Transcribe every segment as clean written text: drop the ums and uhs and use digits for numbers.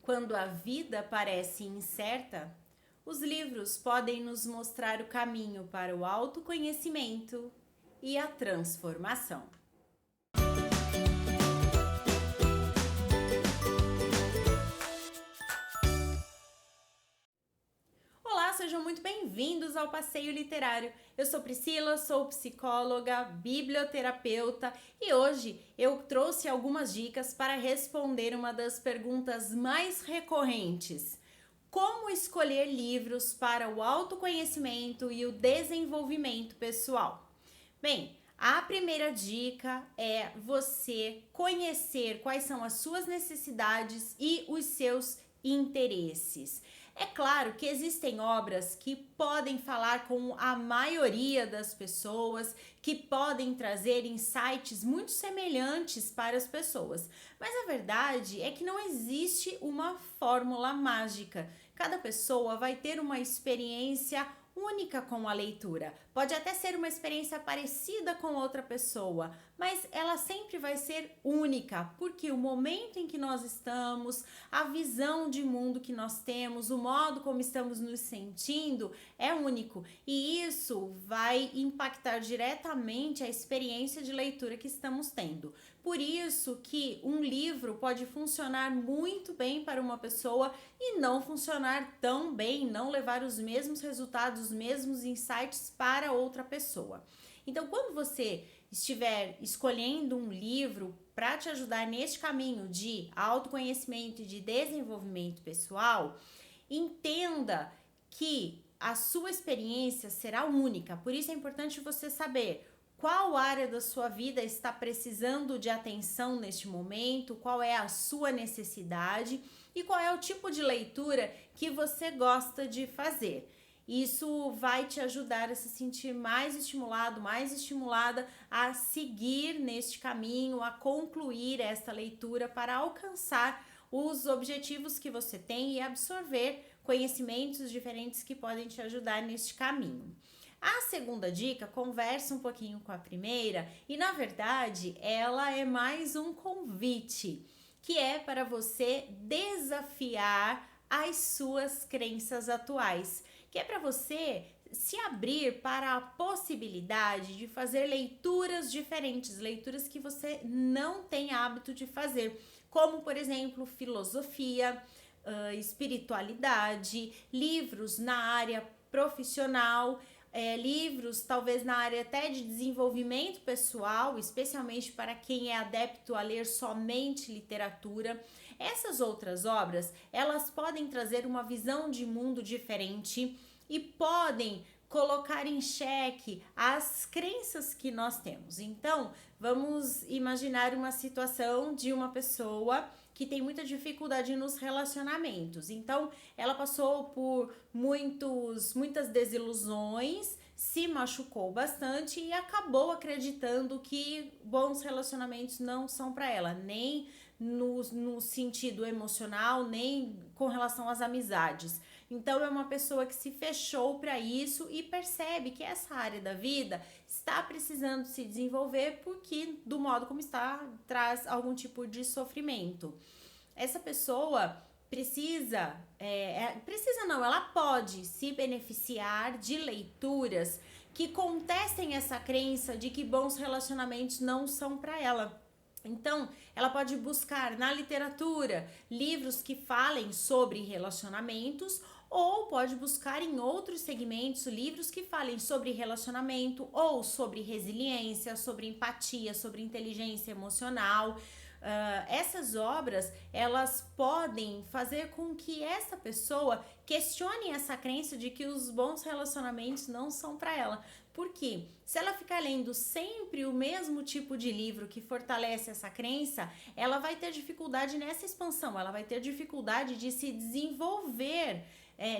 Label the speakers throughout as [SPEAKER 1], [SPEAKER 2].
[SPEAKER 1] Quando a vida parece incerta, os livros podem nos mostrar o caminho para o autoconhecimento e a transformação. Olá, sejam muito bem-vindos ao Passeio Literário. Eu sou Priscila, sou psicóloga, biblioterapeuta e hoje eu trouxe algumas dicas para responder uma das perguntas mais recorrentes: como escolher livros para o autoconhecimento e o desenvolvimento pessoal? Bem, a primeira dica é você conhecer quais são as suas necessidades e os seus interesses. É claro que existem obras que podem falar com a maioria das pessoas, que podem trazer insights muito semelhantes para as pessoas, mas a verdade é que não existe uma fórmula mágica. Cada pessoa vai ter uma experiência única com a leitura. Pode até ser uma experiência parecida com outra pessoa, mas ela sempre vai ser única, porque o momento em que nós estamos, a visão de mundo que nós temos, o modo como estamos nos sentindo é único, e isso vai impactar diretamente a experiência de leitura que estamos tendo. Por isso que um livro pode funcionar muito bem para uma pessoa e não funcionar tão bem, não levar os mesmos resultados, os mesmos insights para outra pessoa. Então, quando você estiver escolhendo um livro para te ajudar neste caminho de autoconhecimento e de desenvolvimento pessoal, entenda que a sua experiência será única. Por isso é importante você saber qual área da sua vida está precisando de atenção neste momento, qual é a sua necessidade e qual é o tipo de leitura que você gosta de fazer. Isso vai te ajudar a se sentir mais estimulado, mais estimulada a seguir neste caminho, a concluir esta leitura para alcançar os objetivos que você tem e absorver conhecimentos diferentes que podem te ajudar neste caminho. A segunda dica conversa um pouquinho com a primeira e, na verdade, ela é mais um convite, que é para você desafiar as suas crenças atuais, que é para você se abrir para a possibilidade de fazer leituras diferentes, leituras que você não tem hábito de fazer, como, por exemplo, filosofia, espiritualidade, livros na área profissional, livros talvez na área até de desenvolvimento pessoal, especialmente para quem é adepto a ler somente literatura. Essas outras obras, elas podem trazer uma visão de mundo diferente e podem colocar em xeque as crenças que nós temos. Então, vamos imaginar uma situação de uma pessoa que tem muita dificuldade nos relacionamentos. Então, ela passou por muitas desilusões, se machucou bastante e acabou acreditando que bons relacionamentos não são para ela, nem no sentido emocional, nem com relação às amizades. Então é uma pessoa que se fechou para isso e percebe que essa área da vida está precisando se desenvolver porque do modo como está traz algum tipo de sofrimento. Essa pessoa ela pode se beneficiar de leituras que contestem essa crença de que bons relacionamentos não são para ela. Então, ela pode buscar na literatura livros que falem sobre relacionamentos ou pode buscar em outros segmentos livros que falem sobre relacionamento ou sobre resiliência, sobre empatia, sobre inteligência emocional. Essas obras, elas podem fazer com que essa pessoa questione essa crença de que os bons relacionamentos não são para ela. Porque se ela ficar lendo sempre o mesmo tipo de livro que fortalece essa crença, ela vai ter dificuldade nessa expansão, ela vai ter dificuldade de se desenvolver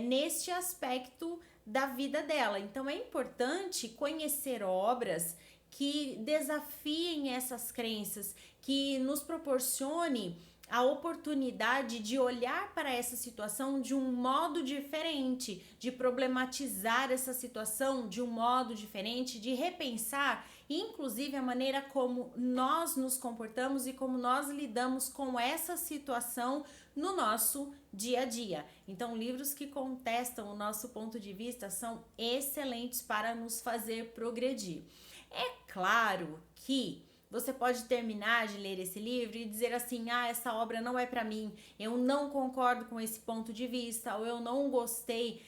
[SPEAKER 1] neste aspecto da vida dela. Então é importante conhecer obras que desafiem essas crenças, que nos proporcione a oportunidade de olhar para essa situação de um modo diferente, de problematizar essa situação de um modo diferente, de repensar inclusive a maneira como nós nos comportamos e como nós lidamos com essa situação no nosso dia a dia. Então, livros que contestam o nosso ponto de vista são excelentes para nos fazer progredir. É claro que você pode terminar de ler esse livro e dizer assim, essa obra não é para mim, eu não concordo com esse ponto de vista, ou eu não gostei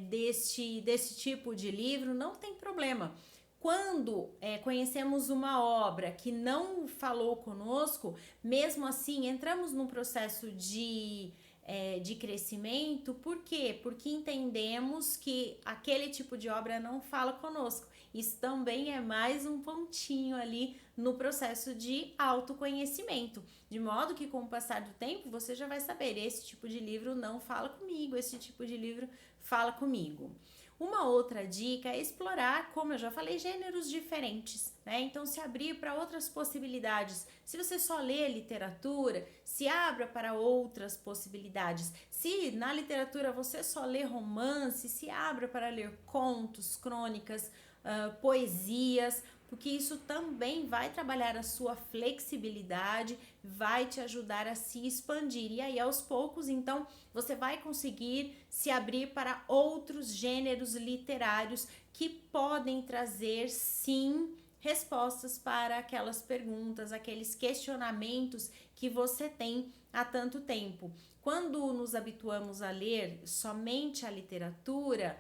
[SPEAKER 1] desse tipo de livro, não tem problema. Quando conhecemos uma obra que não falou conosco, mesmo assim entramos num processo de crescimento. Por quê? Porque entendemos que aquele tipo de obra não fala conosco. Isso também é mais um pontinho ali no processo de autoconhecimento, de modo que com o passar do tempo você já vai saber, esse tipo de livro não fala comigo, esse tipo de livro fala comigo. Uma outra dica é explorar, como eu já falei, gêneros diferentes, né? Então, se abrir para outras possibilidades. Se você só lê literatura, se abra para outras possibilidades. Se na literatura você só lê romance, se abra para ler contos, crônicas, poesias, porque isso também vai trabalhar a sua flexibilidade, vai te ajudar a se expandir. E aí, aos poucos, então, você vai conseguir se abrir para outros gêneros literários que podem trazer, sim, respostas para aquelas perguntas, aqueles questionamentos que você tem há tanto tempo. Quando nos habituamos a ler somente a literatura,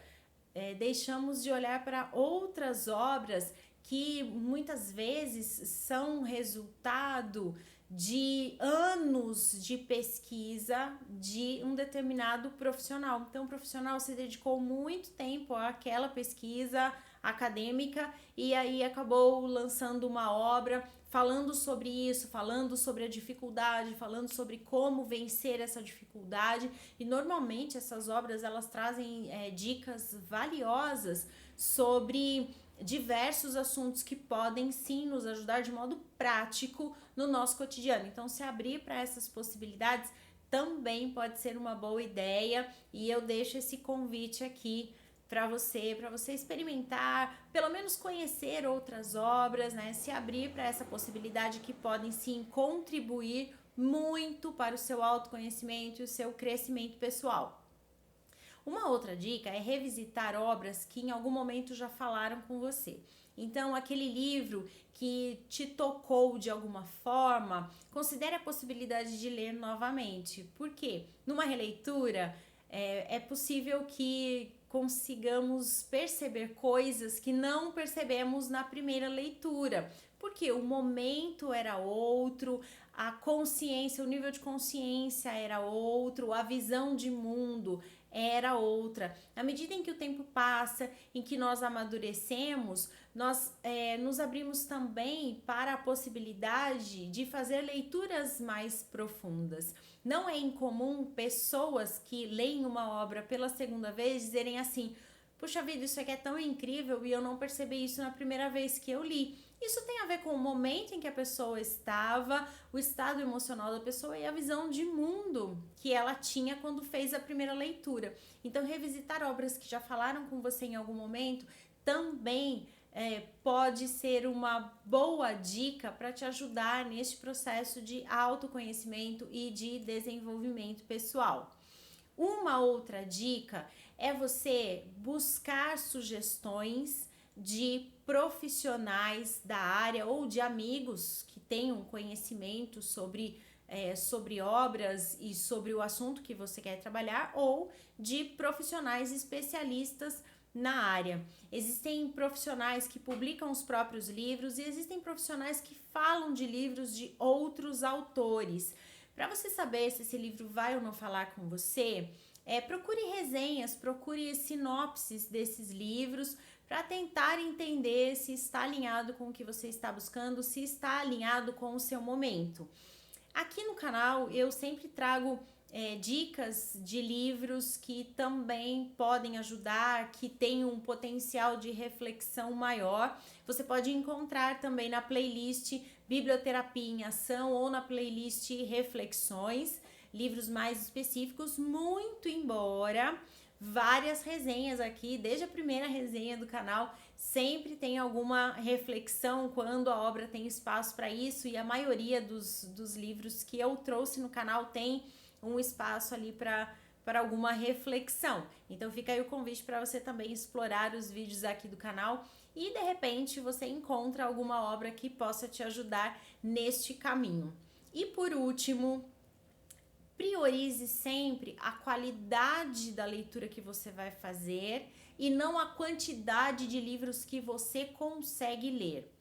[SPEAKER 1] deixamos de olhar para outras obras que muitas vezes são resultado de anos de pesquisa de um determinado profissional. Então, o profissional se dedicou muito tempo àquela pesquisa acadêmica e aí acabou lançando uma obra falando sobre isso, falando sobre a dificuldade, falando sobre como vencer essa dificuldade. E normalmente essas obras elas trazem dicas valiosas sobre diversos assuntos que podem sim nos ajudar de modo prático no nosso cotidiano. Então, se abrir para essas possibilidades também pode ser uma boa ideia, e eu deixo esse convite aqui para você experimentar, pelo menos conhecer outras obras, né? Se abrir para essa possibilidade que podem sim contribuir muito para o seu autoconhecimento e o seu crescimento pessoal. Uma outra dica é revisitar obras que em algum momento já falaram com você. Então, aquele livro que te tocou de alguma forma, considere a possibilidade de ler novamente. Por quê? Numa releitura, é possível que consigamos perceber coisas que não percebemos na primeira leitura. Porque o momento era outro, a consciência, o nível de consciência era outro, a visão de mundo era outra. À medida em que o tempo passa, em que nós amadurecemos, nós nos abrimos também para a possibilidade de fazer leituras mais profundas. Não é incomum pessoas que leem uma obra pela segunda vez dizerem assim: puxa vida, isso aqui é tão incrível e eu não percebi isso na primeira vez que eu li. Isso tem a ver com o momento em que a pessoa estava, o estado emocional da pessoa e a visão de mundo que ela tinha quando fez a primeira leitura. Então, revisitar obras que já falaram com você em algum momento também pode ser uma boa dica para te ajudar neste processo de autoconhecimento e de desenvolvimento pessoal. Uma outra dica é você buscar sugestões de profissionais da área ou de amigos que tenham conhecimento sobre obras e sobre o assunto que você quer trabalhar, ou de profissionais especialistas na área. Existem profissionais que publicam os próprios livros e existem profissionais que falam de livros de outros autores. Para você saber se esse livro vai ou não falar com você, procure resenhas, procure sinopses desses livros para tentar entender se está alinhado com o que você está buscando, se está alinhado com o seu momento. Aqui no canal eu sempre trago dicas de livros que também podem ajudar, que têm um potencial de reflexão maior. Você pode encontrar também na playlist Biblioterapia em Ação ou na playlist Reflexões, livros mais específicos, muito embora várias resenhas aqui, desde a primeira resenha do canal, sempre tem alguma reflexão quando a obra tem espaço para isso, e a maioria dos livros que eu trouxe no canal tem um espaço ali para alguma reflexão. Então fica aí o convite para você também explorar os vídeos aqui do canal e de repente você encontra alguma obra que possa te ajudar neste caminho. E por último, priorize sempre a qualidade da leitura que você vai fazer e não a quantidade de livros que você consegue ler.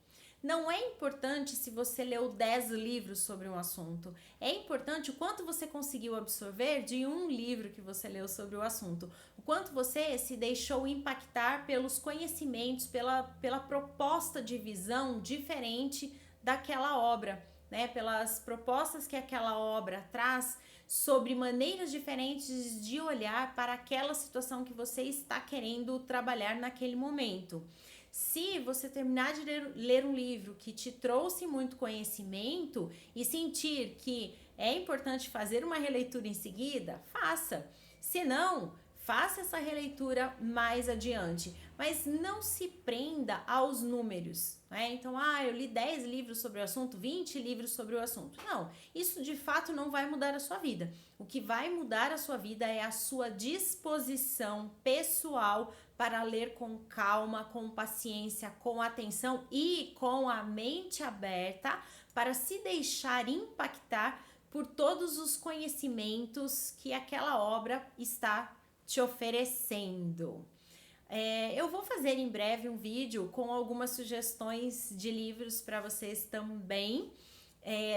[SPEAKER 1] Não é importante se você leu 10 livros sobre um assunto. É importante o quanto você conseguiu absorver de um livro que você leu sobre o assunto. O quanto você se deixou impactar pelos conhecimentos, pela proposta de visão diferente daquela obra, né? Pelas propostas que aquela obra traz sobre maneiras diferentes de olhar para aquela situação que você está querendo trabalhar naquele momento. Se você terminar de ler um livro que te trouxe muito conhecimento e sentir que é importante fazer uma releitura em seguida, faça. Se não, faça essa releitura mais adiante, mas não se prenda aos números, né? Então, eu li 10 livros sobre o assunto, 20 livros sobre o assunto. Não, isso de fato não vai mudar a sua vida. O que vai mudar a sua vida é a sua disposição pessoal para ler com calma, com paciência, com atenção e com a mente aberta para se deixar impactar por todos os conhecimentos que aquela obra está te oferecendo. Eu vou fazer em breve um vídeo com algumas sugestões de livros para vocês também.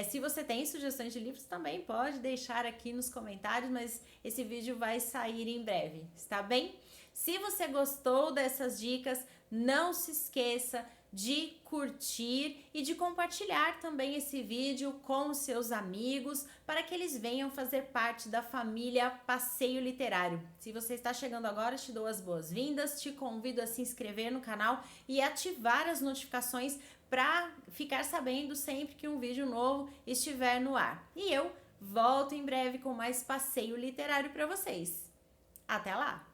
[SPEAKER 1] Se você tem sugestões de livros, também pode deixar aqui nos comentários, mas esse vídeo vai sair em breve, está bem? Se você gostou dessas dicas, não se esqueça de curtir e de compartilhar também esse vídeo com os seus amigos para que eles venham fazer parte da família Passeio Literário. Se você está chegando agora, te dou as boas-vindas, te convido a se inscrever no canal e ativar as notificações para ficar sabendo sempre que um vídeo novo estiver no ar. E eu volto em breve com mais passeio literário para vocês. Até lá!